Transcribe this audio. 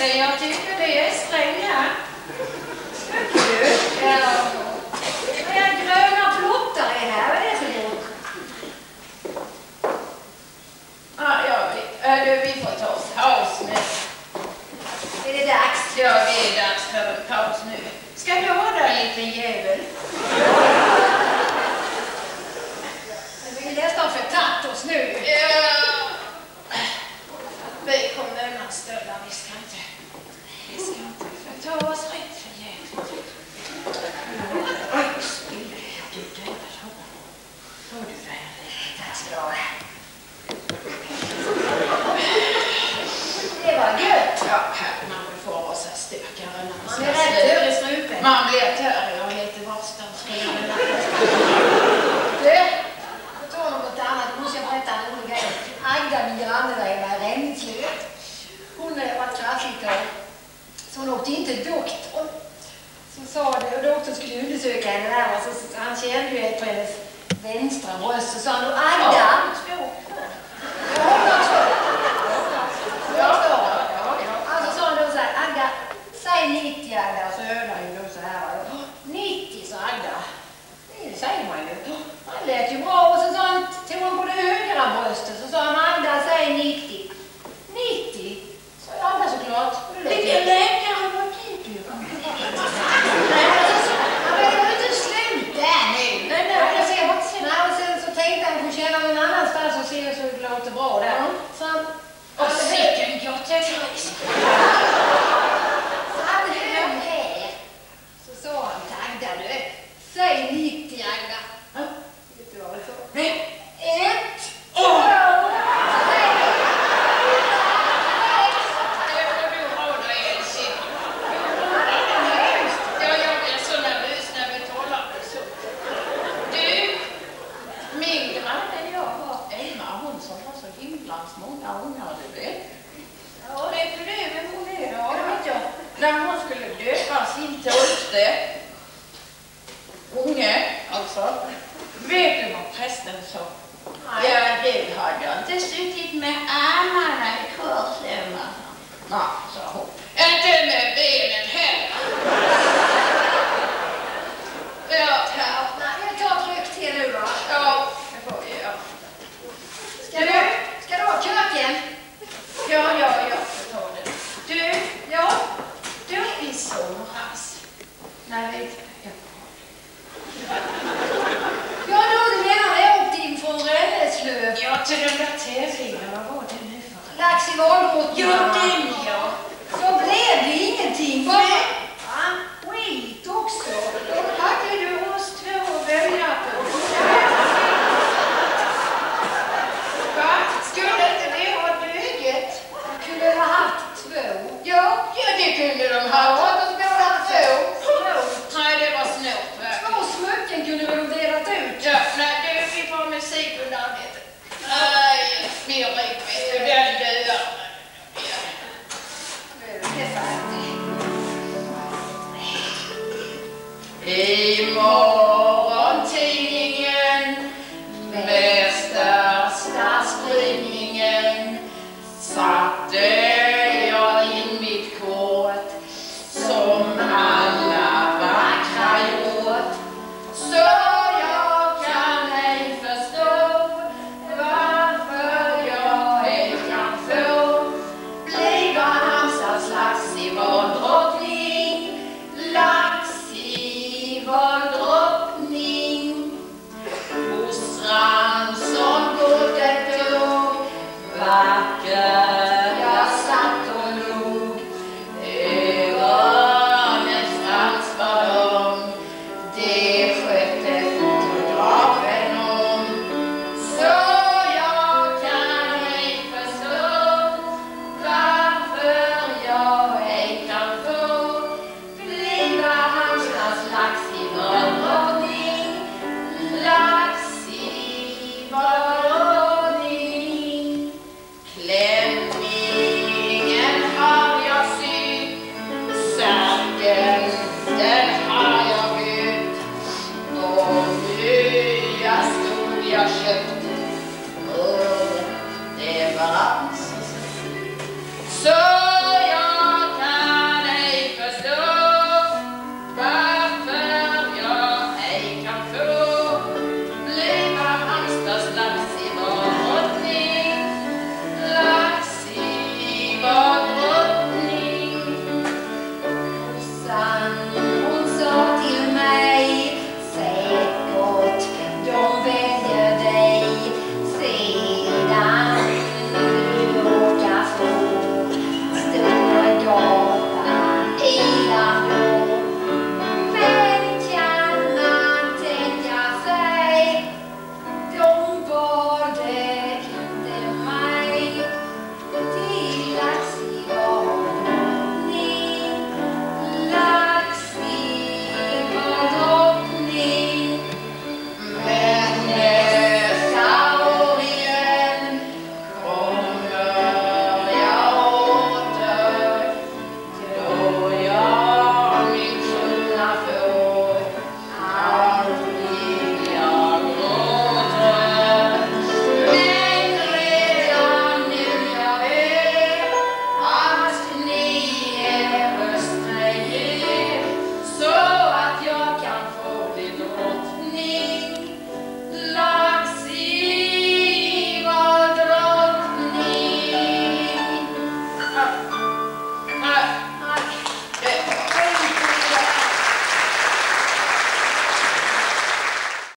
förresten, jag tycker det är stränga. Tycker du? Ja. Det är gröna plottar i här, vad är det för något? Ja, vi får ta oss paus nu. Är det dags? Ja, det är dags för en paus nu. Ska du ha där en liten jävel? Vi är nästan förtatt oss nu. Ja. Vi kommer undan stölda, vi ska inte förta oss rätt för jävligt. Oj, spille, du dödade honom. Var du färdig? Tack ska du ha. Det var gött. Ja, man får oss att stökare när man är rätt tör i strupen. Man blir tör, jag har lite varstans. Du, på tal om något annat, måste jag berätta en rolig grej. Agda, min granne där i Ränningslöv, hon var klassiker. Så hon åkte inte till doktorn. Så sa det, och doktorn skulle undersöka henne där, och så han kände ju på hennes vänstra bröst, så sa han, Agda, alltså sa han då så här, Agda, säg 90 Agda, så hörde han ju då så här, 90 sa Agda. Det säger man ju. Han lät ju bra, och så sa han, tog han på det högra bröstet, så sa han, Agda, säg 90. 90? Så Agda såklart. Vilken läkare var det du? Nej, det var inte slut där nu. Nej, och sen så tänkte han få känna någon annanstans och se så det låter bra där. Så han... Och sicken göttegris. Så han höll här. Så sa han till Agda, du, säg 90 Agda. Vet du vad det sa? Nej. 1, 2, många ungar, du vet. Ja, det är för det, men hon är. Ja, det vet jag. När hon skulle döpa sin 12:e unge, alltså, vet du vad prästen sa? Ja, det hade jag inte suttit med armarna i korslemma. Ja, sa hon. Inte med benen heller. Ja, jag tar tryck till nu, va? Ja, det får vi göra. Ska du ha köken? Ja, jag får ta det. Du, ja, du i somras. Nej, ja, då du menar jag åkte in från Ränneslöv. Ja, till den där tävlingen, vad var det nu för? Lax i valgården. Ja, den ja. Så blev det ingenting. Bara skit också. Då hade du oss två att välja på. Skulle inte det ha döget? Kunde ha haft 2. Ja, det kunde de ha. Ja, de skulle ha haft 2. Nej, det var snålt. 2 smycken kunde de delat ut. Ja, nej, vi får musik under arbetet. Nej, mer rik vet du.